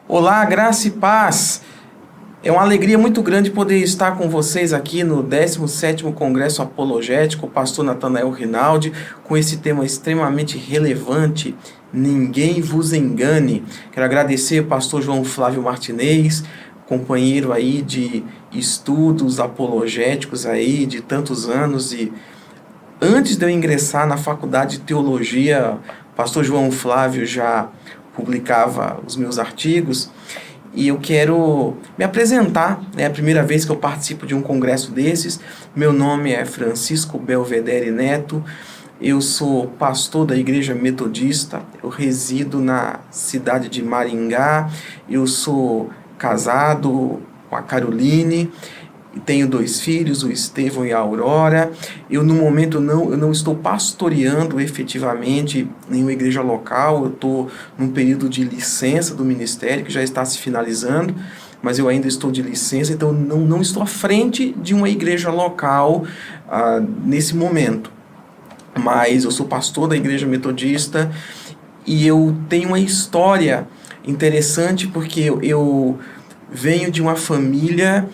Olá, graça e paz. É uma alegria muito grande poder estar com vocês aqui no 17º Congresso Apologético, pastor Natanael Rinaldi, com esse tema extremamente relevante, ninguém vos engane. Quero agradecer ao pastor João Flávio Martinez, companheiro aí de estudos apologéticos aí de tantos anos, e antes de eu ingressar na faculdade de teologia, o pastor João Flávio já publicava os meus artigos, e eu quero me apresentar. É a primeira vez que eu participo de um congresso desses. Meu nome é Francisco Belvedere Neto, eu sou pastor da Igreja Metodista, eu resido na cidade de Maringá, eu sou casado com a Caroline, tenho 2 filhos, o Estevão e a Aurora. Eu, no momento, eu não estou pastoreando efetivamente nenhuma igreja local. Eu estou num período de licença do ministério, que já está se finalizando, mas eu ainda estou de licença, então não estou à frente de uma igreja local nesse momento. Mas eu sou pastor da Igreja Metodista e eu tenho uma história interessante, porque eu venho de uma família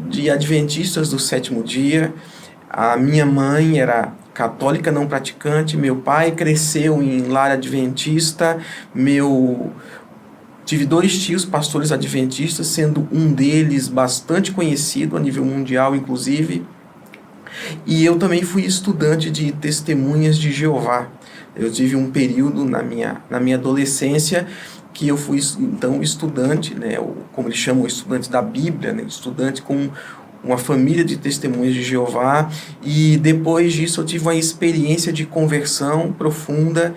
de adventistas do 7º dia. A minha mãe era católica não praticante, meu pai cresceu em lar adventista, tive 2 tios pastores adventistas, sendo um deles bastante conhecido a nível mundial, inclusive, e eu também fui estudante de Testemunhas de Jeová. Eu tive um período na minha adolescência que eu fui, então, estudante, né, como eles chamam, estudante da Bíblia, né, estudante com uma família de Testemunhas de Jeová, e depois disso eu tive uma experiência de conversão profunda.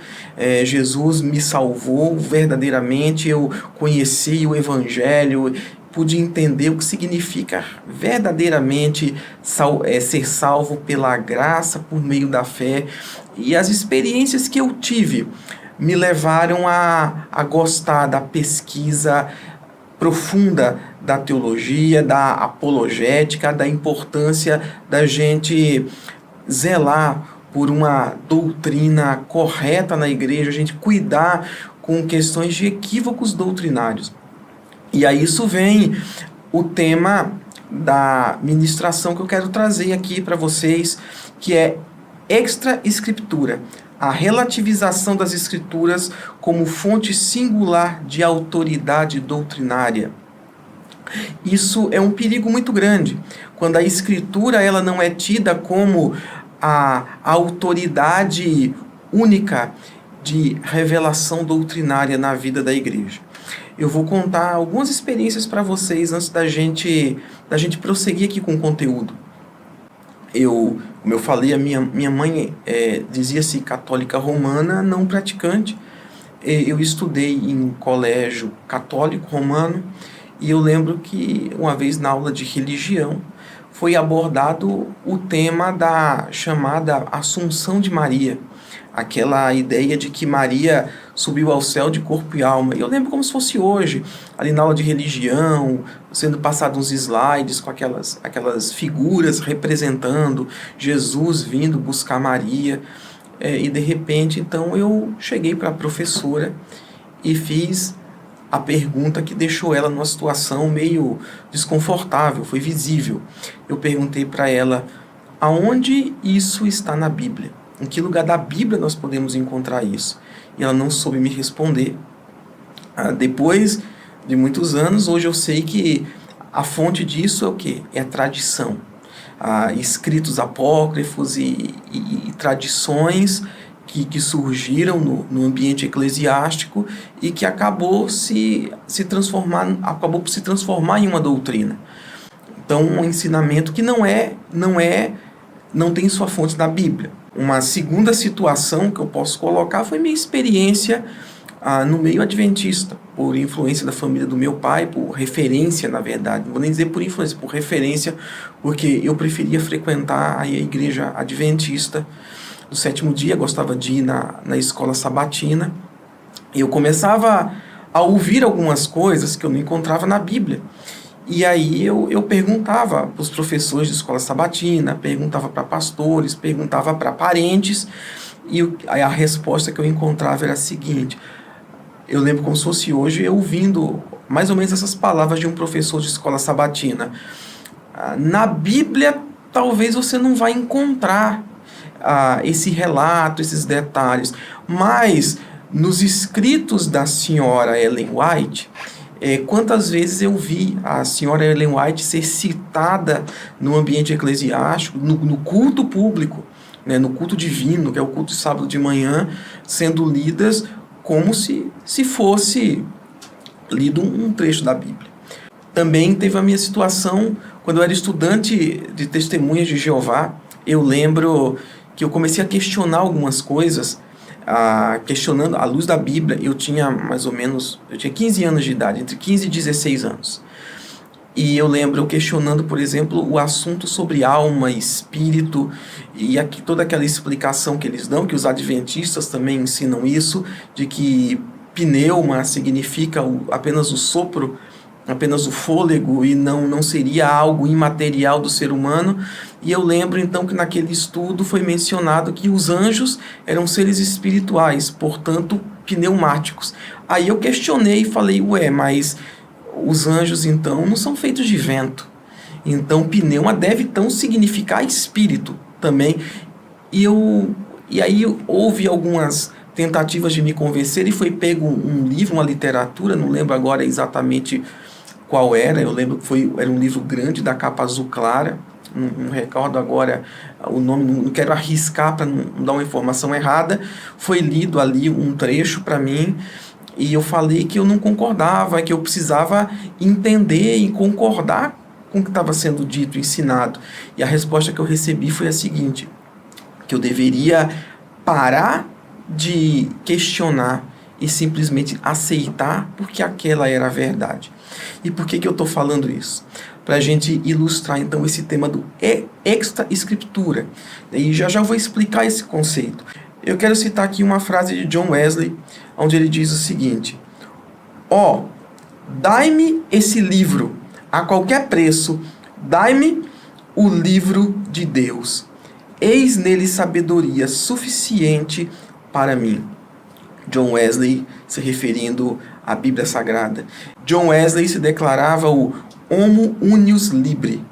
Jesus me salvou verdadeiramente, eu conheci o Evangelho, pude entender o que significa verdadeiramente ser salvo pela graça, por meio da fé, e as experiências que eu tive me levaram a gostar da pesquisa profunda da teologia, da apologética, da importância da gente zelar por uma doutrina correta na igreja, a gente cuidar com questões de equívocos doutrinários. E a isso vem o tema da ministração que eu quero trazer aqui para vocês, que é extra-escritura, a relativização das escrituras como fonte singular de autoridade doutrinária. Isso é um perigo muito grande, quando a escritura ela não é tida como a autoridade única de revelação doutrinária na vida da igreja. Eu vou contar algumas experiências para vocês antes da gente prosseguir aqui com o conteúdo. Como eu falei, a minha mãe dizia-se católica romana não praticante. Eu estudei em colégio católico romano, e eu lembro que uma vez na aula de religião foi abordado o tema da chamada Assunção de Maria, aquela ideia de que Maria subiu ao céu de corpo e alma. Eu lembro como se fosse hoje, ali na aula de religião, sendo passados uns slides com aquelas figuras representando Jesus vindo buscar Maria. E de repente, então, eu cheguei para a professora e fiz a pergunta que deixou ela numa situação meio desconfortável, foi visível. Eu perguntei para ela: aonde isso está na Bíblia? Em que lugar da Bíblia nós podemos encontrar isso? E ela não soube me responder. Depois de muitos anos, hoje eu sei que a fonte disso é o quê? É a tradição. Escritos apócrifos e tradições que surgiram no ambiente eclesiástico e que acabou por se transformar em uma doutrina. Então, um ensinamento que não tem sua fonte na Bíblia. Uma segunda situação que eu posso colocar foi minha experiência no meio adventista, por influência da família do meu pai, por referência, na verdade, não vou nem dizer por influência, por referência, porque eu preferia frequentar a igreja adventista do 7º dia, gostava de ir na escola sabatina, e eu começava a ouvir algumas coisas que eu não encontrava na Bíblia. E aí eu perguntava para os professores de escola sabatina, perguntava para pastores, perguntava para parentes, e aí a resposta que eu encontrava era a seguinte. Eu lembro como se fosse hoje, eu ouvindo mais ou menos essas palavras de um professor de escola sabatina. Na Bíblia, talvez você não vai encontrar esse relato, esses detalhes, mas nos escritos da senhora Ellen White, quantas vezes eu vi a senhora Ellen White ser citada no ambiente eclesiástico, no culto público, né, no culto divino, que é o culto de sábado de manhã, sendo lidas como se fosse lido um trecho da Bíblia. Também teve a minha situação, quando eu era estudante de Testemunhas de Jeová, eu lembro que eu comecei a questionar algumas coisas, questionando à luz da Bíblia. Eu tinha 15 anos de idade, entre 15 e 16 anos. E eu lembro eu questionando, por exemplo, o assunto sobre alma, espírito, e toda aquela explicação que eles dão, que os adventistas também ensinam isso, de que pneuma significa apenas o sopro, apenas o fôlego, e não seria algo imaterial do ser humano. E eu lembro então que naquele estudo foi mencionado que os anjos eram seres espirituais, portanto pneumáticos. Aí eu questionei e falei, mas os anjos então não são feitos de vento, então pneuma deve então significar espírito também. E aí houve algumas tentativas de me convencer, e foi pego um livro, uma literatura, não lembro agora exatamente qual era, eu lembro que era um livro grande, da capa azul clara, não recordo agora o nome, não quero arriscar para não dar uma informação errada. Foi lido ali um trecho para mim, e eu falei que eu não concordava, que eu precisava entender e concordar com o que estava sendo dito, ensinado. E a resposta que eu recebi foi a seguinte, que eu deveria parar de questionar e simplesmente aceitar, porque aquela era a verdade. E por que eu estou falando isso? Para a gente ilustrar então esse tema do extra-escritura. E já vou explicar esse conceito. Eu quero citar aqui uma frase de John Wesley, onde ele diz o seguinte: dai-me esse livro a qualquer preço, dai-me o livro de Deus. Eis nele sabedoria suficiente para mim. John Wesley, se referindo à Bíblia Sagrada. John Wesley se declarava o homo unius libre,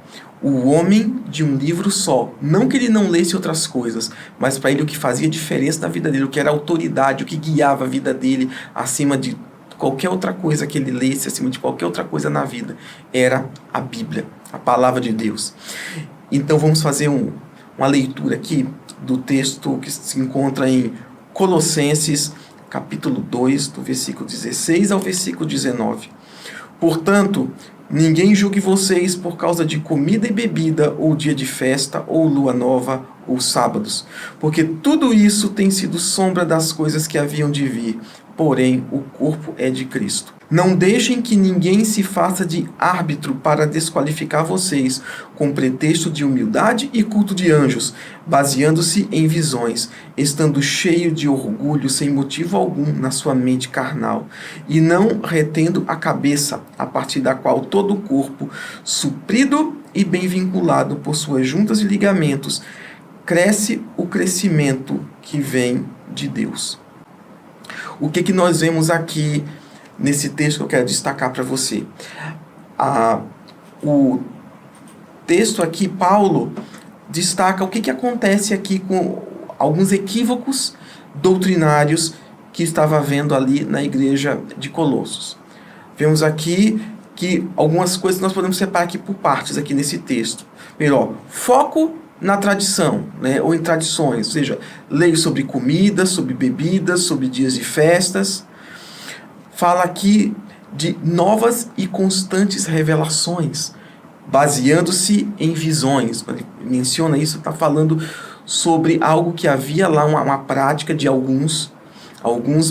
o homem de um livro só. Não que ele não lesse outras coisas, mas para ele o que fazia diferença na vida dele, o que era autoridade, o que guiava a vida dele acima de qualquer outra coisa que ele lesse, acima de qualquer outra coisa na vida, era a Bíblia, a palavra de Deus. Então vamos fazer uma leitura aqui do texto que se encontra em Colossenses, capítulo 2, do versículo 16 ao versículo 19. Portanto, ninguém julgue vocês por causa de comida e bebida, ou dia de festa, ou lua nova, ou sábados, porque tudo isso tem sido sombra das coisas que haviam de vir, porém o corpo é de Cristo. Não deixem que ninguém se faça de árbitro para desqualificar vocês, com pretexto de humildade e culto de anjos, baseando-se em visões, estando cheio de orgulho sem motivo algum na sua mente carnal, e não retendo a cabeça, a partir da qual todo o corpo, suprido e bem vinculado por suas juntas e ligamentos, cresce o crescimento que vem de Deus. O que nós vemos aqui nesse texto que eu quero destacar para você? O texto aqui, Paulo destaca o que acontece aqui com alguns equívocos doutrinários que estava havendo ali na igreja de Colossos. Vemos aqui que algumas coisas nós podemos separar aqui por partes aqui nesse texto. Primeiro, foco na tradição, né, ou em tradições, ou seja, leis sobre comida, sobre bebidas, sobre dias de festas. Fala aqui de novas e constantes revelações, baseando-se em visões. Quando ele menciona isso, está falando sobre algo que havia lá, uma prática de alguns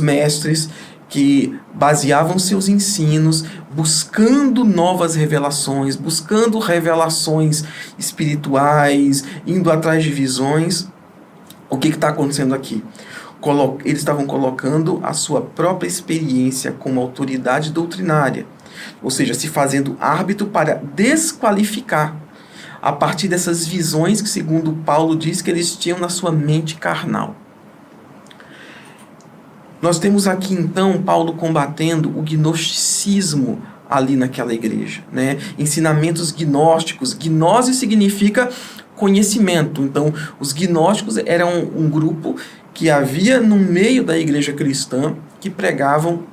mestres que baseavam seus ensinos buscando novas revelações, buscando revelações espirituais, indo atrás de visões. O que está acontecendo aqui? Eles estavam colocando a sua própria experiência como autoridade doutrinária. ou seja, se fazendo árbitro para desqualificar a partir dessas visões que, segundo Paulo diz, que eles tinham na sua mente carnal. Nós temos aqui, então, Paulo combatendo o gnosticismo ali naquela igreja, né? Ensinamentos gnósticos. Gnose significa conhecimento. Então, os gnósticos eram um grupo que havia no meio da igreja cristã que pregavam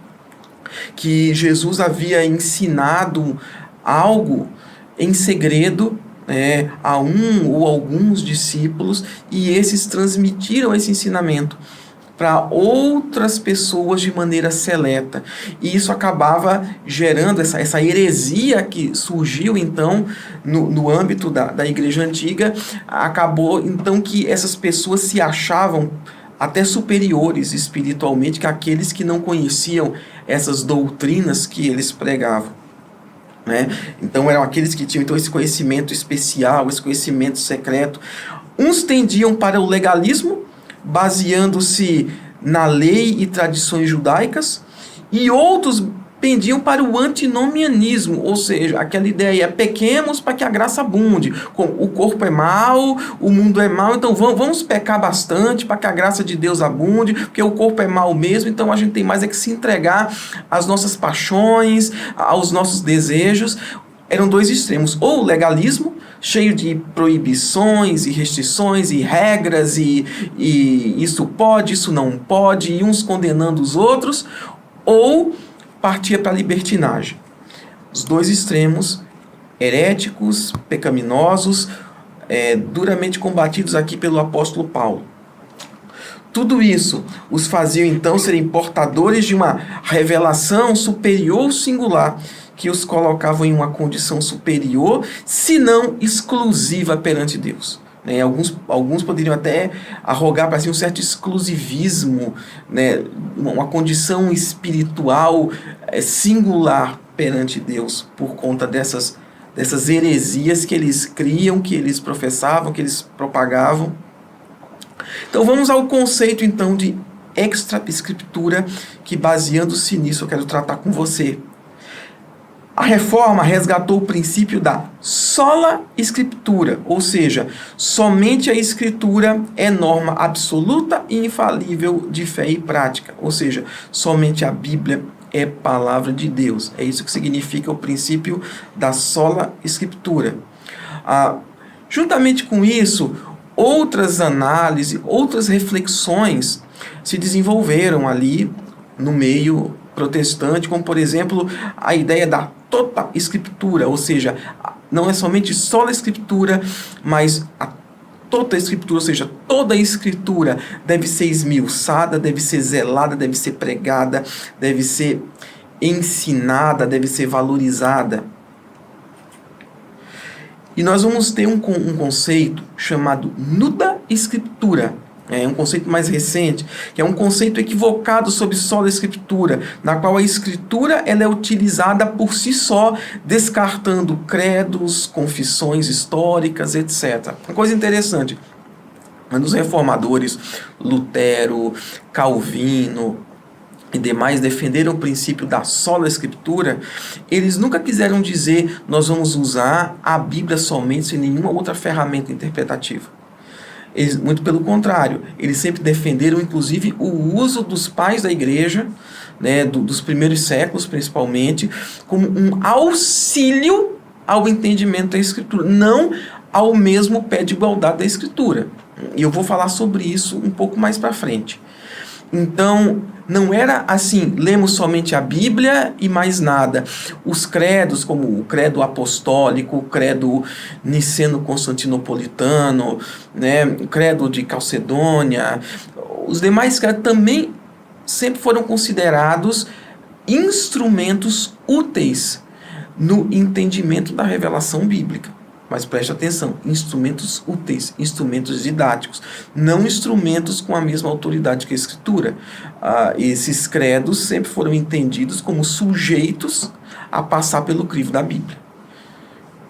que Jesus havia ensinado algo em segredo, a um ou alguns discípulos, e esses transmitiram esse ensinamento para outras pessoas de maneira seleta. E isso acabava gerando essa heresia que surgiu, então, no âmbito da igreja antiga. Acabou, então, que essas pessoas se achavam até superiores espiritualmente que aqueles que não conheciam essas doutrinas que eles pregavam. Então eram aqueles que tinham então esse conhecimento especial, esse conhecimento secreto. Uns tendiam para o legalismo, baseando-se na lei e tradições judaicas, e outros pendiam para o antinomianismo, ou seja, aquela ideia, pequemos para que a graça abunde. O corpo é mau, o mundo é mau, então vamos pecar bastante para que a graça de Deus abunde, porque o corpo é mau mesmo, então a gente tem mais é que se entregar às nossas paixões, aos nossos desejos. Eram dois extremos, ou o legalismo, cheio de proibições e restrições e regras, e isso pode, isso não pode, e uns condenando os outros, ou partia para a libertinagem. Os dois extremos, heréticos, pecaminosos, duramente combatidos aqui pelo apóstolo Paulo. Tudo isso os fazia então serem portadores de uma revelação superior singular, que os colocavam em uma condição superior, se não exclusiva perante Deus. Alguns poderiam até arrogar para si um certo exclusivismo, uma condição espiritual singular perante Deus, por conta dessas heresias que eles criam, que eles professavam, que eles propagavam. Então vamos ao conceito então de extra-escritura, que baseando-se nisso eu quero tratar com você. A reforma resgatou o princípio da sola escritura, ou seja, somente a escritura é norma absoluta e infalível de fé e prática, ou seja, somente a Bíblia é palavra de Deus. É isso que significa o princípio da sola escritura. Juntamente com isso, outras análises, outras reflexões se desenvolveram ali no meio protestante, como por exemplo a ideia da toda escritura, ou seja, não é somente só a escritura, mas a toda a escritura, ou seja, toda a escritura deve ser esmiuçada, deve ser zelada, deve ser pregada, deve ser ensinada, deve ser valorizada. E nós vamos ter um conceito chamado nuda escritura. É um conceito mais recente, que é um conceito equivocado sobre só a escritura, na qual a escritura ela é utilizada por si só, descartando credos, confissões históricas, etc. Uma coisa interessante, quando os reformadores, Lutero, Calvino e demais defenderam o princípio da sola escritura, eles nunca quiseram dizer nós vamos usar a Bíblia somente sem nenhuma outra ferramenta interpretativa. Muito pelo contrário, eles sempre defenderam inclusive o uso dos pais da igreja, dos primeiros séculos principalmente, como um auxílio ao entendimento da escritura, não ao mesmo pé de igualdade da escritura. E eu vou falar sobre isso um pouco mais para frente. Então, não era assim, lemos somente a Bíblia e mais nada. Os credos, como o credo apostólico, o credo niceno-constantinopolitano, o credo de Calcedônia, os demais credos também sempre foram considerados instrumentos úteis no entendimento da revelação bíblica. Mas preste atenção, instrumentos úteis, instrumentos didáticos, não instrumentos com a mesma autoridade que a Escritura. Esses credos sempre foram entendidos como sujeitos a passar pelo crivo da Bíblia.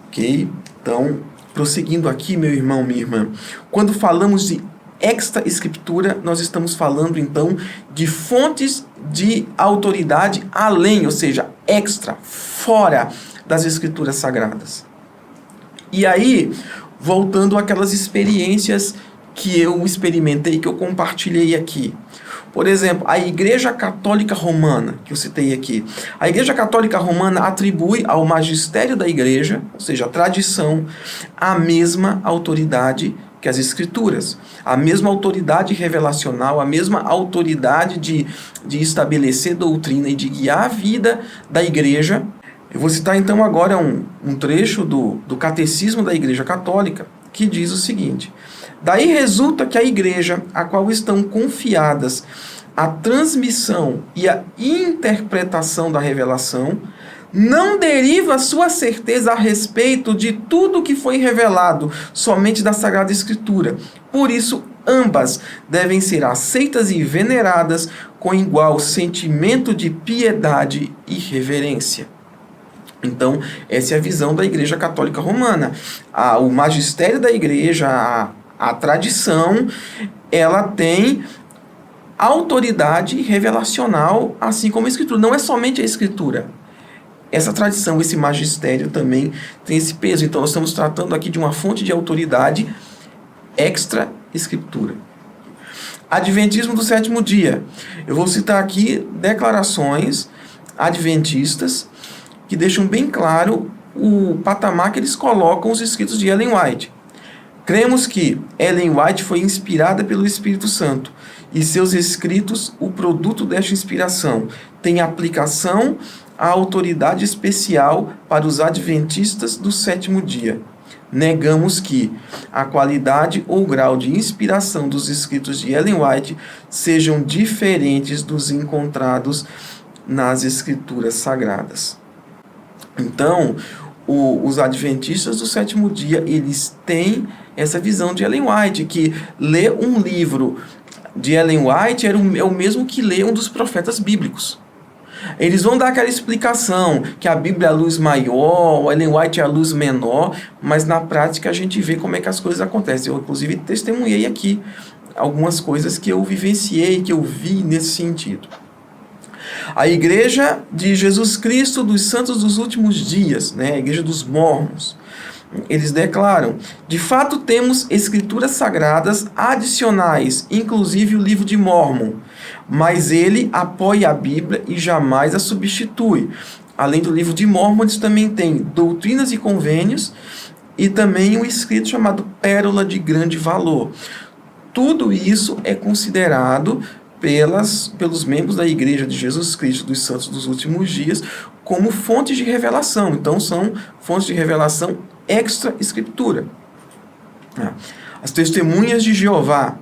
Ok? Então, prosseguindo aqui, meu irmão, minha irmã, quando falamos de extra-escritura, nós estamos falando, então, de fontes de autoridade além, ou seja, extra, fora das Escrituras Sagradas. E aí, voltando àquelas experiências que eu experimentei, que eu compartilhei aqui. Por exemplo, a Igreja Católica Romana, que eu citei aqui. A Igreja Católica Romana atribui ao magistério da Igreja, ou seja, a tradição, a mesma autoridade que as Escrituras. A mesma autoridade revelacional, a mesma autoridade de estabelecer doutrina e de guiar a vida da Igreja. Eu vou citar então agora um trecho do Catecismo da Igreja Católica, que diz o seguinte: daí resulta que a Igreja, a qual estão confiadas a transmissão e a interpretação da revelação, não deriva sua certeza a respeito de tudo que foi revelado somente da Sagrada Escritura. Por isso, ambas devem ser aceitas e veneradas com igual sentimento de piedade e reverência. Então, essa é a visão da Igreja Católica Romana. O magistério da Igreja, a tradição, ela tem autoridade revelacional, assim como a Escritura. Não é somente a Escritura. Essa tradição, esse magistério também tem esse peso. Então, nós estamos tratando aqui de uma fonte de autoridade extra-Escritura. Adventismo do sétimo dia. Eu vou citar aqui declarações adventistas que deixam bem claro o patamar que eles colocam os escritos de Ellen White. Cremos que Ellen White foi inspirada pelo Espírito Santo e seus escritos, o produto desta inspiração, têm aplicação à autoridade especial para os adventistas do sétimo dia. Negamos que a qualidade ou grau de inspiração dos escritos de Ellen White sejam diferentes dos encontrados nas Escrituras Sagradas. Então, os adventistas do sétimo dia, eles têm essa visão de Ellen White, que ler um livro de Ellen White é o mesmo que ler um dos profetas bíblicos. Eles vão dar aquela explicação que a Bíblia é a luz maior, o Ellen White é a luz menor, mas na prática a gente vê como é que as coisas acontecem. Eu, inclusive, testemunhei aqui algumas coisas que eu vivenciei, que eu vi nesse sentido. A Igreja de Jesus Cristo dos Santos dos Últimos Dias, a Igreja dos Mórmons, eles declaram: de fato temos escrituras sagradas adicionais, inclusive o livro de Mórmon, mas ele apoia a Bíblia e jamais a substitui. Além do livro de Mórmon, eles também têm doutrinas e convênios e também um escrito chamado Pérola de Grande Valor. Tudo isso é considerado pelos membros da Igreja de Jesus Cristo dos Santos dos Últimos Dias como fontes de revelação. Então, são fontes de revelação extra-escritura. As testemunhas de Jeová,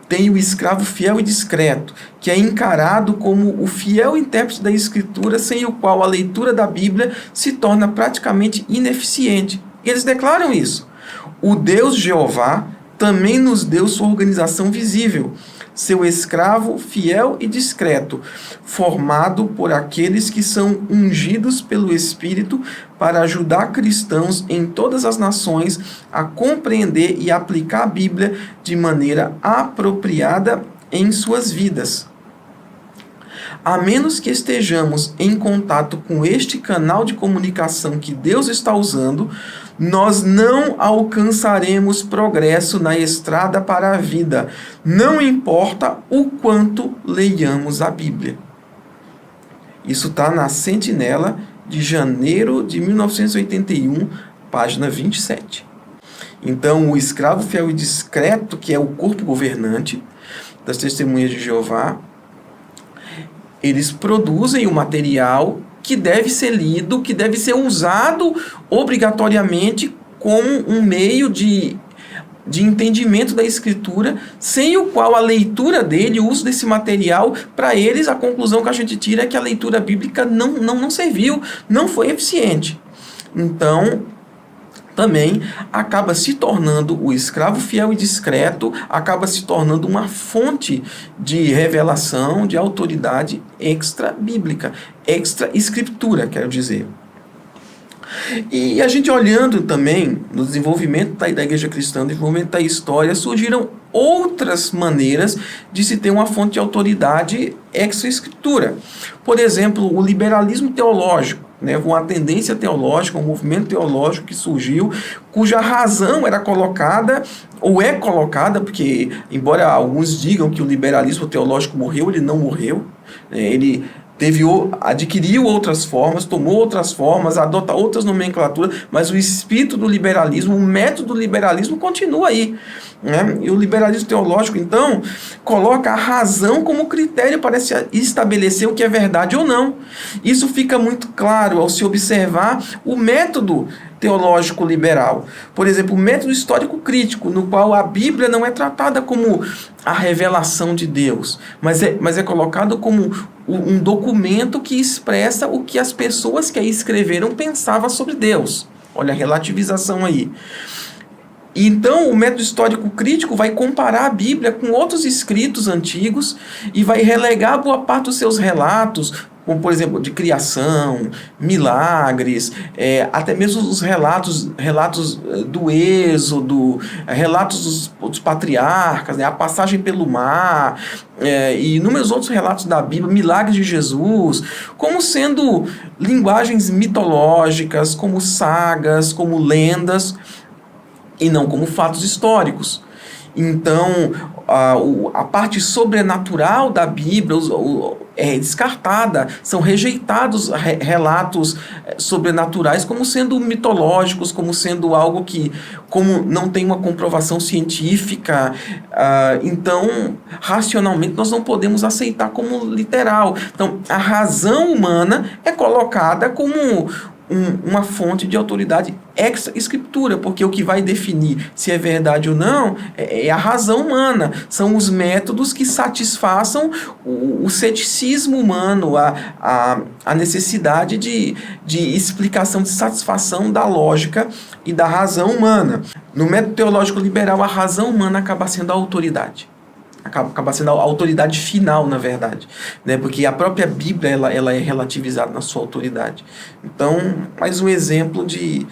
tem o escravo fiel e discreto, que é encarado como o fiel intérprete da Escritura, sem o qual a leitura da Bíblia se torna praticamente ineficiente. E eles declaram isso. O Deus Jeová também nos deu sua organização visível, seu escravo fiel e discreto, formado por aqueles que são ungidos pelo Espírito para ajudar cristãos em todas as nações a compreender e aplicar a Bíblia de maneira apropriada em suas vidas. A menos que estejamos em contato com este canal de comunicação que Deus está usando, nós não alcançaremos progresso na estrada para a vida, não importa o quanto leiamos a Bíblia. Isso está na Sentinela de janeiro de 1981, página 27. Então, o escravo fiel e discreto, que é o corpo governante das Testemunhas de Jeová, eles produzem o material que deve ser lido, que deve ser usado obrigatoriamente como um meio de entendimento da Escritura, sem o qual a leitura dele, o uso desse material, para eles, a conclusão que a gente tira é que a leitura bíblica não serviu, não foi eficiente. Então, também acaba se tornando o escravo fiel e discreto, acaba se tornando uma fonte de revelação, de autoridade extra-bíblica, extra-escritura, quero dizer. E a gente olhando também no desenvolvimento da igreja cristã, no desenvolvimento da história, surgiram outras maneiras de se ter uma fonte de autoridade extra-escritura. Por exemplo, o liberalismo teológico, né, uma tendência teológica, um movimento teológico que surgiu, cuja razão era colocada, ou é colocada, porque, embora alguns digam que o liberalismo teológico morreu, ele não morreu, né, ele adquiriu outras formas, tomou outras formas, adota outras nomenclaturas, mas o espírito do liberalismo, o método do liberalismo continua aí, né? E o liberalismo teológico, então, coloca a razão como critério para se estabelecer o que é verdade ou não. Isso fica muito claro ao se observar o método teológico liberal. Por exemplo, o método histórico crítico, no qual a Bíblia não é tratada como a revelação de Deus, mas é colocado como um documento que expressa o que as pessoas que a escreveram pensavam sobre Deus. Olha a relativização aí. Então, o método histórico crítico vai comparar a Bíblia com outros escritos antigos e vai relegar boa parte dos seus relatos, como, por exemplo, de criação, milagres, até mesmo os relatos do Êxodo, relatos dos patriarcas, né, a passagem pelo mar, e inúmeros outros relatos da Bíblia, milagres de Jesus, como sendo linguagens mitológicas, como sagas, como lendas, e não como fatos históricos. Então, a parte sobrenatural da Bíblia é descartada, são rejeitados relatos sobrenaturais como sendo mitológicos, como sendo algo que, como não tem uma comprovação científica, então, racionalmente, nós não podemos aceitar como literal. Então, a razão humana é colocada como uma fonte de autoridade extra-escritura, porque o que vai definir se é verdade ou não é a razão humana, são os métodos que satisfaçam o ceticismo humano, a necessidade de explicação, de satisfação da lógica e da razão humana. No método teológico liberal, a razão humana acaba sendo a autoridade. Acaba sendo a autoridade final, na verdade, né? Porque a própria Bíblia ela é relativizada na sua autoridade. Então, mais um exemplo de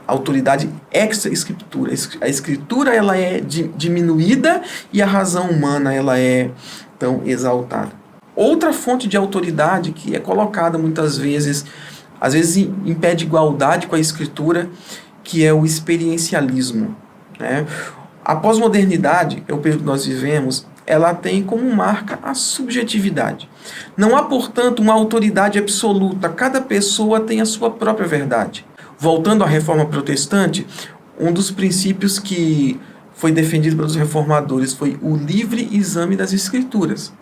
autoridade extra-escritura. A escritura ela é diminuída e a razão humana ela é tão exaltada. Outra fonte de autoridade que é colocada muitas vezes, às vezes em pé de igualdade com a escritura, que é o experiencialismo, né? A pós-modernidade, é o período que nós vivemos, ela tem como marca a subjetividade. Não há, portanto, uma autoridade absoluta. Cada pessoa tem a sua própria verdade. Voltando à reforma protestante, um dos princípios que foi defendido pelos reformadores foi o livre exame das Escrituras.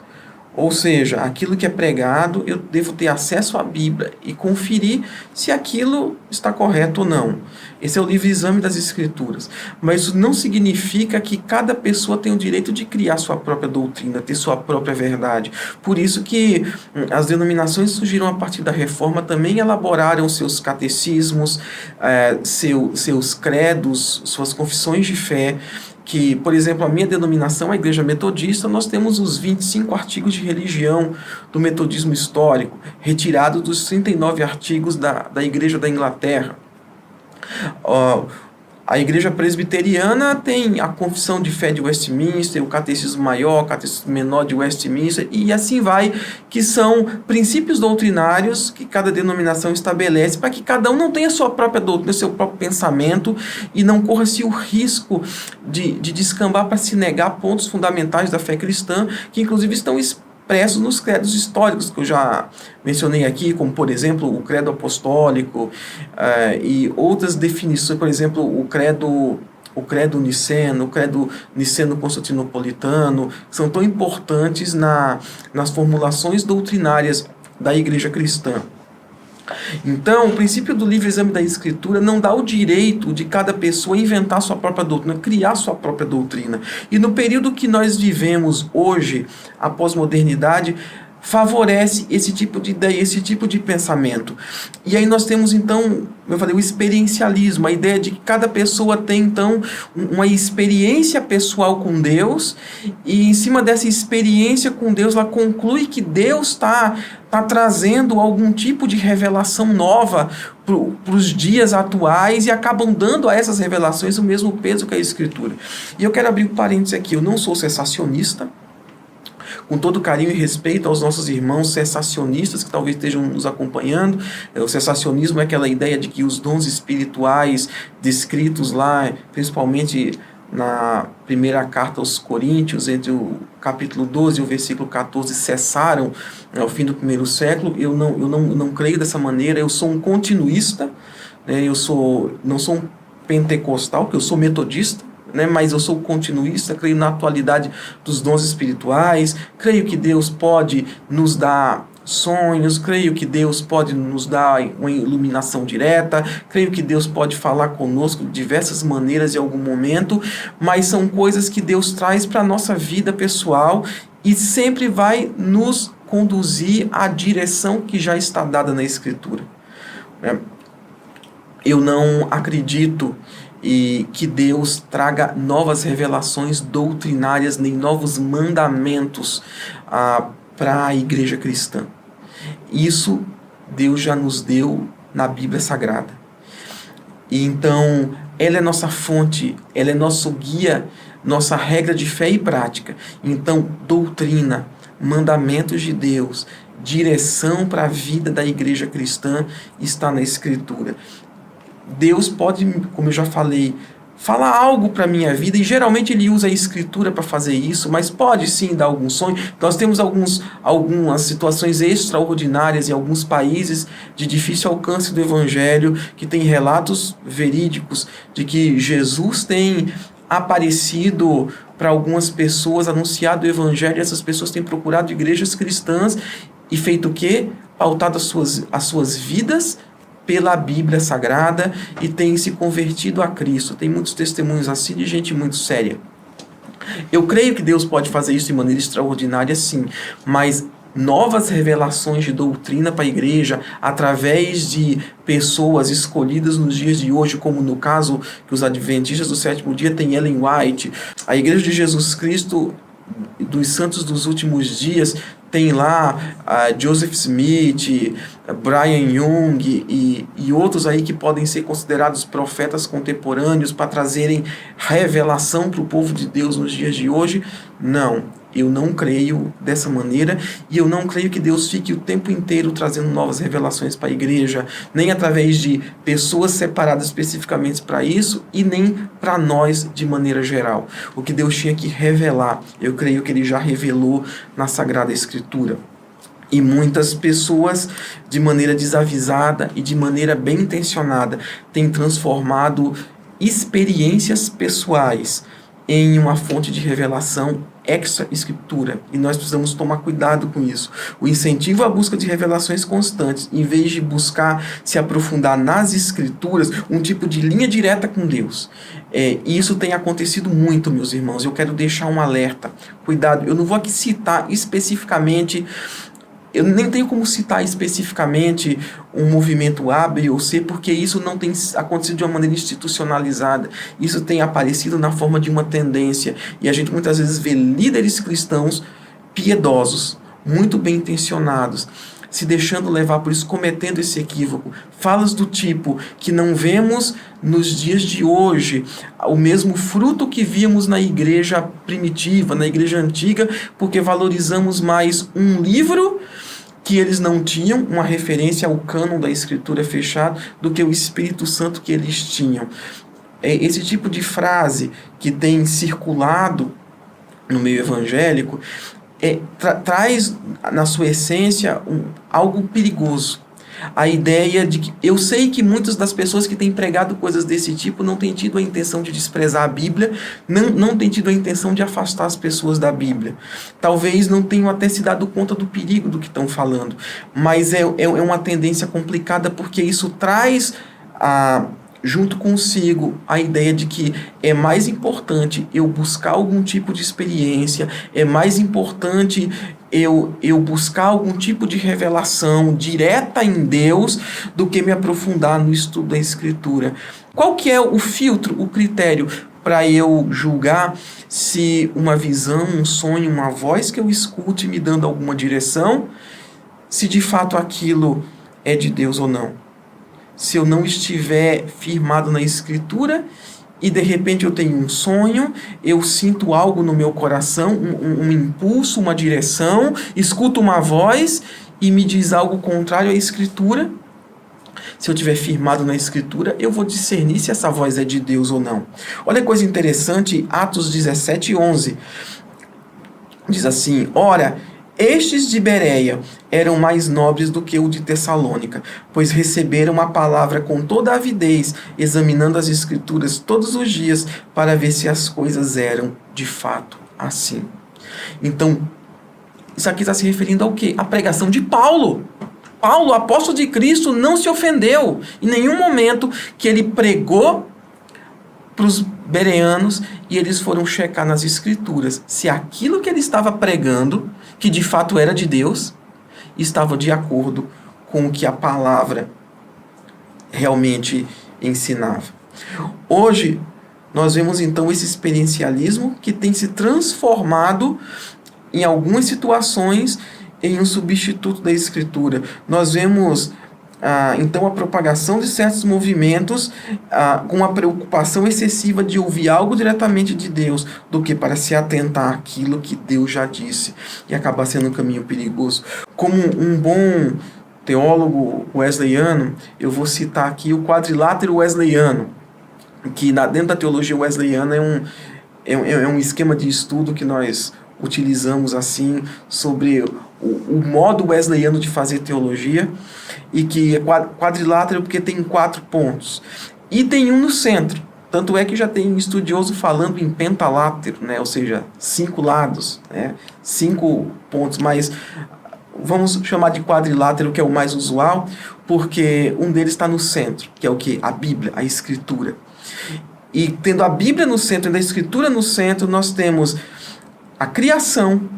Ou seja, aquilo que é pregado, eu devo ter acesso à Bíblia e conferir se aquilo está correto ou não. Esse é o livre exame das Escrituras. Mas isso não significa que cada pessoa tem o direito de criar sua própria doutrina, ter sua própria verdade. Por isso que as denominações surgiram a partir da Reforma, também elaboraram seus catecismos, seus credos, suas confissões de fé, que, por exemplo, a minha denominação, a Igreja Metodista, nós temos os 25 artigos de religião do metodismo histórico, retirados dos 39 artigos da Igreja da Inglaterra. A Igreja Presbiteriana tem a Confissão de Fé de Westminster, o Catecismo Maior, o Catecismo Menor de Westminster, e assim vai, que são princípios doutrinários que cada denominação estabelece para que cada um não tenha sua própria doutrina, seu próprio pensamento, e não corra-se o risco de descambar para se negar pontos fundamentais da fé cristã, que inclusive estão expressos nos credos históricos que eu já mencionei aqui, como, por exemplo, o credo apostólico e outras definições, por exemplo, o credo niceno, o credo niceno-constantinopolitano, que são tão importantes nas formulações doutrinárias da Igreja cristã. Então, o princípio do livre exame da Escritura não dá o direito de cada pessoa inventar sua própria doutrina, criar sua própria doutrina. E no período que nós vivemos hoje, a pós-modernidade, favorece esse tipo de ideia, esse tipo de pensamento. E aí nós temos, então, eu falei, o experiencialismo, a ideia de que cada pessoa tem, então, uma experiência pessoal com Deus, e em cima dessa experiência com Deus, ela conclui que Deus está trazendo algum tipo de revelação nova para os dias atuais, e acabam dando a essas revelações o mesmo peso que a Escritura. E eu quero abrir um parênteses aqui, eu não sou sensacionista, com todo carinho e respeito aos nossos irmãos sensacionistas que talvez estejam nos acompanhando. O sensacionismo é aquela ideia de que os dons espirituais descritos lá, principalmente na primeira carta aos Coríntios, entre o capítulo 12 e o versículo 14, cessaram ao fim do primeiro século. Eu não creio dessa maneira, eu sou um continuista, né? Não sou um pentecostal, porque eu sou metodista, né, mas eu sou continuista, creio na atualidade dos dons espirituais, creio que Deus pode nos dar sonhos, creio que Deus pode nos dar uma iluminação direta, creio que Deus pode falar conosco de diversas maneiras em algum momento, mas são coisas que Deus traz para a nossa vida pessoal e sempre vai nos conduzir à direção que já está dada na Escritura. Eu não acredito que Deus traga novas revelações doutrinárias, nem novos mandamentos para a igreja cristã. Isso Deus já nos deu na Bíblia Sagrada. E então, ela é nossa fonte, ela é nosso guia, nossa regra de fé e prática. Então, doutrina, mandamentos de Deus, direção para a vida da igreja cristã está na Escritura. Deus pode, como eu já falei, falar algo para a minha vida, e geralmente Ele usa a Escritura para fazer isso, mas pode sim dar algum sonho. Nós temos algumas situações extraordinárias em alguns países de difícil alcance do Evangelho, que tem relatos verídicos de que Jesus tem aparecido para algumas pessoas, anunciado o Evangelho, e essas pessoas têm procurado igrejas cristãs e feito o quê? Pautado as suas vidas pela Bíblia Sagrada e tem se convertido a Cristo. Tem muitos testemunhos assim de gente muito séria. Eu creio que Deus pode fazer isso de maneira extraordinária, sim, mas novas revelações de doutrina para a igreja, através de pessoas escolhidas nos dias de hoje, como no caso que os adventistas do sétimo dia tem Ellen White, a Igreja de Jesus Cristo dos Santos dos Últimos Dias tem lá Joseph Smith, Brian Young e outros aí que podem ser considerados profetas contemporâneos para trazerem revelação para o povo de Deus nos dias de hoje. Não, eu não creio dessa maneira, e eu não creio que Deus fique o tempo inteiro trazendo novas revelações para a igreja, nem através de pessoas separadas especificamente para isso, e nem para nós de maneira geral. O que Deus tinha que revelar, eu creio que Ele já revelou na Sagrada Escritura. E muitas pessoas, de maneira desavisada e de maneira bem intencionada, têm transformado experiências pessoais em uma fonte de revelação extra-escritura, e nós precisamos tomar cuidado com isso. O incentivo à busca de revelações constantes, em vez de buscar se aprofundar nas escrituras, um tipo de linha direta com Deus. E isso tem acontecido muito, meus irmãos. Eu quero deixar um alerta. Cuidado, eu não vou aqui citar especificamente, eu nem tenho como citar especificamente um movimento A, B ou C, porque isso não tem acontecido de uma maneira institucionalizada. Isso tem aparecido na forma de uma tendência. E a gente muitas vezes vê líderes cristãos piedosos, muito bem intencionados, se deixando levar por isso, cometendo esse equívoco. Falas do tipo que não vemos nos dias de hoje o mesmo fruto que víamos na igreja primitiva, na igreja antiga, porque valorizamos mais um livro que eles não tinham, uma referência ao cânon da Escritura fechado, do que o Espírito Santo que eles tinham. Esse tipo de frase que tem circulado no meio evangélico traz na sua essência algo perigoso. A ideia de que eu sei que muitas das pessoas que têm pregado coisas desse tipo não têm tido a intenção de desprezar a Bíblia, não têm tido a intenção de afastar as pessoas da Bíblia. Talvez não tenham até se dado conta do perigo do que estão falando, mas é uma tendência complicada, porque isso traz junto consigo a ideia de que é mais importante eu buscar algum tipo de experiência, é mais importante eu buscar algum tipo de revelação direta em Deus do que me aprofundar no estudo da Escritura. Qual que é o filtro, o critério para eu julgar se uma visão, um sonho, uma voz que eu escute me dando alguma direção, se de fato aquilo é de Deus ou não? Se eu não estiver firmado na Escritura e de repente eu tenho um sonho, eu sinto algo no meu coração, um impulso, uma direção, escuto uma voz e me diz algo contrário à Escritura. Se eu estiver firmado na Escritura, eu vou discernir se essa voz é de Deus ou não. Olha que coisa interessante, Atos 17:11. Diz assim: ora, estes de Bereia eram mais nobres do que o de Tessalônica, pois receberam a palavra com toda avidez, examinando as Escrituras todos os dias, para ver se as coisas eram de fato assim. Então, isso aqui está se referindo ao quê? A pregação de Paulo. Paulo, apóstolo de Cristo, não se ofendeu em nenhum momento que ele pregou para os bereanos e eles foram checar nas Escrituras se aquilo que ele estava pregando, que de fato era de Deus, estava de acordo com o que a palavra realmente ensinava. Hoje, nós vemos então esse experiencialismo que tem se transformado em algumas situações em um substituto da Escritura. Nós vemos então a propagação de certos movimentos com uma preocupação excessiva de ouvir algo diretamente de Deus do que para se atentar àquilo que Deus já disse, e acabar sendo um caminho perigoso. Como um bom teólogo wesleyano, eu vou citar aqui o quadrilátero wesleyano, que dentro da teologia wesleyana é um esquema de estudo que nós utilizamos assim sobre o modo wesleyano de fazer teologia, e que é quadrilátero porque tem 4 pontos. E tem um no centro. Tanto é que já tem estudioso falando em pentalátero, né? Ou seja, 5 lados, né? 5 pontos, mas vamos chamar de quadrilátero, que é o mais usual, porque um deles está no centro, que é o quê? A Bíblia, a Escritura. E tendo a Bíblia no centro e a Escritura no centro, nós temos a criação,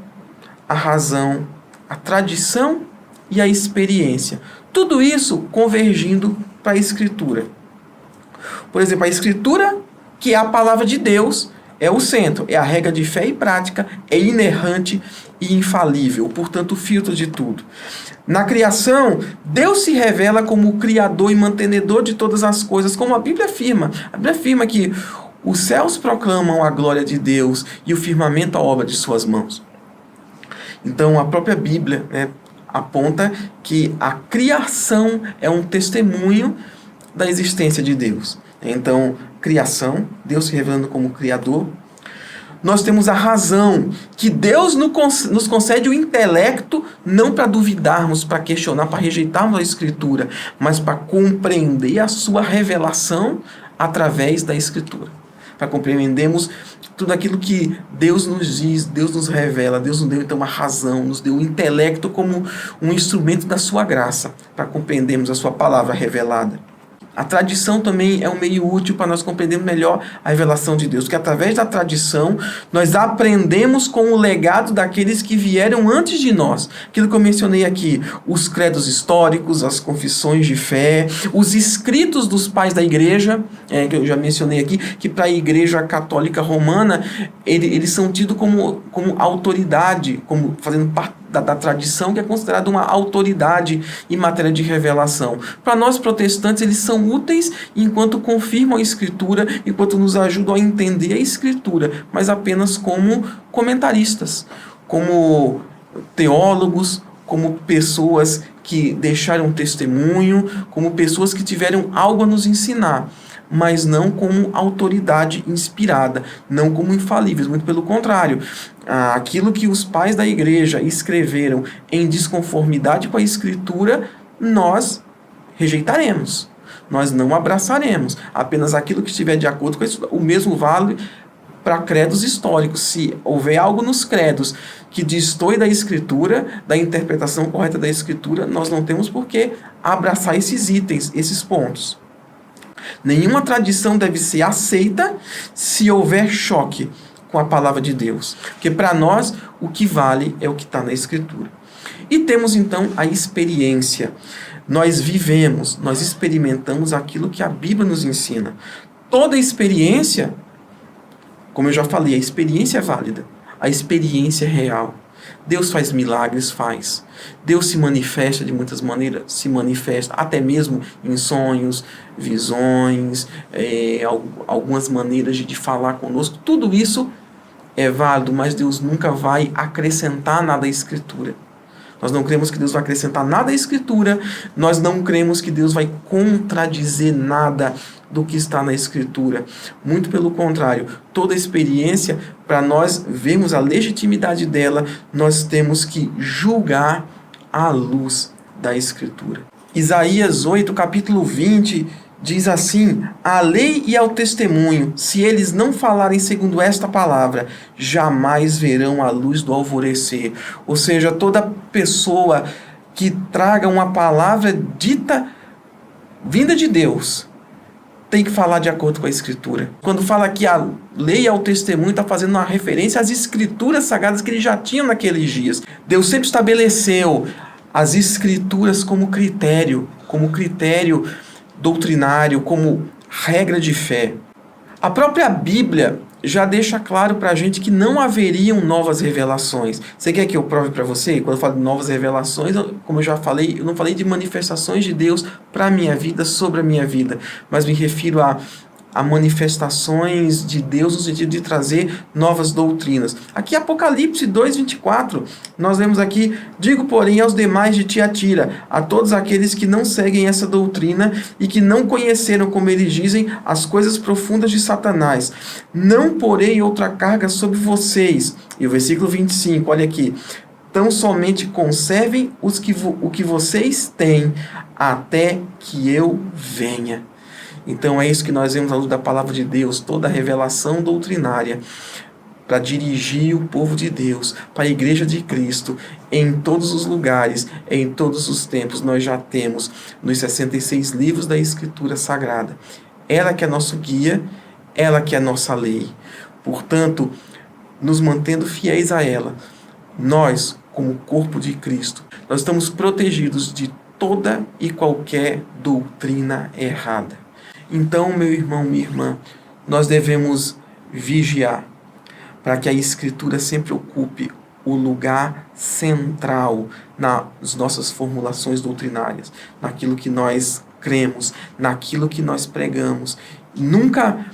a razão, a tradição e a experiência. Tudo isso convergindo para a Escritura. Por exemplo, a Escritura, que é a palavra de Deus, é o centro, é a regra de fé e prática, é inerrante e infalível, portanto, o filtro de tudo. Na criação, Deus se revela como o criador e mantenedor de todas as coisas, como a Bíblia afirma. A Bíblia afirma que os céus proclamam a glória de Deus e o firmamento a obra de suas mãos. Então, a própria Bíblia, né, aponta que a criação é um testemunho da existência de Deus. Então, criação, Deus se revelando como Criador. Nós temos a razão, que Deus nos concede o intelecto, não para duvidarmos, para questionar, para rejeitarmos a Escritura, mas para compreender a sua revelação através da Escritura. Para compreendermos tudo aquilo que Deus nos diz, Deus nos revela, Deus nos deu então uma razão, nos deu o intelecto como um instrumento da sua graça, para compreendermos a sua palavra revelada. A tradição também é um meio útil para nós compreendermos melhor a revelação de Deus, porque através da tradição nós aprendemos com o legado daqueles que vieram antes de nós. Aquilo que eu mencionei aqui, os credos históricos, as confissões de fé, os escritos dos pais da igreja, que eu já mencionei aqui, que para a igreja católica romana, eles são tidos como autoridade, como fazendo parte da tradição, que é considerada uma autoridade em matéria de revelação. Para nós protestantes, eles são úteis enquanto confirmam a Escritura, enquanto nos ajudam a entender a Escritura, mas apenas como comentaristas, como teólogos, como pessoas que deixaram testemunho, como pessoas que tiveram algo a nos ensinar, mas não como autoridade inspirada, não como infalíveis, muito pelo contrário. Aquilo que os pais da igreja escreveram em desconformidade com a Escritura, nós rejeitaremos, nós não abraçaremos. Apenas aquilo que estiver de acordo com isso, o mesmo vale para credos históricos. Se houver algo nos credos que destoe da Escritura, da interpretação correta da Escritura, nós não temos por que abraçar esses itens, esses pontos. Nenhuma tradição deve ser aceita se houver choque com a palavra de Deus. Porque para nós, o que vale é o que está na Escritura. E temos então a experiência. Nós vivemos, nós experimentamos aquilo que a Bíblia nos ensina. Toda experiência, como eu já falei, a experiência é válida. A experiência é real. Deus faz milagres, faz. Deus se manifesta de muitas maneiras, se manifesta até mesmo em sonhos, visões, algumas maneiras de falar conosco. Tudo isso é válido, mas Deus nunca vai acrescentar nada à Escritura. Nós não cremos que Deus vai acrescentar nada à Escritura, nós não cremos que Deus vai contradizer nada do que está na Escritura. Muito pelo contrário, toda experiência, para nós vermos a legitimidade dela, nós temos que julgar à luz da Escritura. Isaías 8, capítulo 20, diz assim: a lei e ao testemunho, se eles não falarem segundo esta palavra, jamais verão a luz do alvorecer. Ou seja, toda pessoa que traga uma palavra dita, vinda de Deus, tem que falar de acordo com a Escritura. Quando fala que a lei e ao testemunho, está fazendo uma referência às Escrituras sagradas que eles já tinham naqueles dias. Deus sempre estabeleceu as Escrituras como critério doutrinário, como regra de fé. A própria Bíblia já deixa claro para a gente que não haveriam novas revelações. Você quer que eu prove para você? Quando eu falo de novas revelações, como eu já falei, eu não falei de manifestações de Deus para a minha vida, sobre a minha vida, mas me refiro a manifestações de Deus no sentido de trazer novas doutrinas. Aqui Apocalipse 2:24, nós lemos aqui: digo, porém, aos demais de Tiatira, a todos aqueles que não seguem essa doutrina e que não conheceram, como eles dizem, as coisas profundas de Satanás, não porei outra carga sobre vocês. E o versículo 25, olha aqui: tão somente conservem o que vocês têm, até que eu venha. Então é isso que nós vemos à luz da palavra de Deus, toda a revelação doutrinária para dirigir o povo de Deus, para a igreja de Cristo, em todos os lugares, em todos os tempos. Nós já temos nos 66 livros da Escritura Sagrada. Ela que é nosso guia, ela que é nossa lei. Portanto, nos mantendo fiéis a ela, nós, como corpo de Cristo, nós estamos protegidos de toda e qualquer doutrina errada. Então, meu irmão, minha irmã, nós devemos vigiar para que a Escritura sempre ocupe o lugar central nas nossas formulações doutrinárias, naquilo que nós cremos, naquilo que nós pregamos. Nunca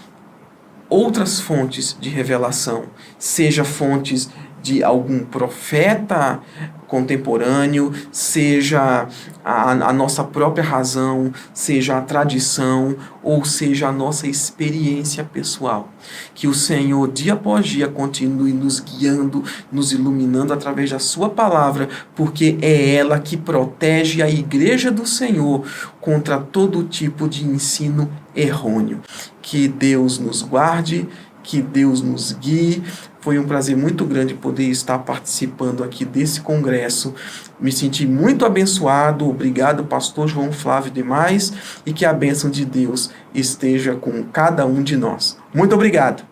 outras fontes de revelação, seja fontes de algum profeta contemporâneo, seja a nossa própria razão, seja a tradição, ou seja a nossa experiência pessoal. Que o Senhor, dia após dia, continue nos guiando, nos iluminando através da sua palavra, porque é ela que protege a igreja do Senhor contra todo tipo de ensino errôneo. Que Deus nos guarde, que Deus nos guie. Foi um prazer muito grande poder estar participando aqui desse congresso. Me senti muito abençoado. Obrigado, pastor João Flávio demais, e que a bênção de Deus esteja com cada um de nós. Muito obrigado.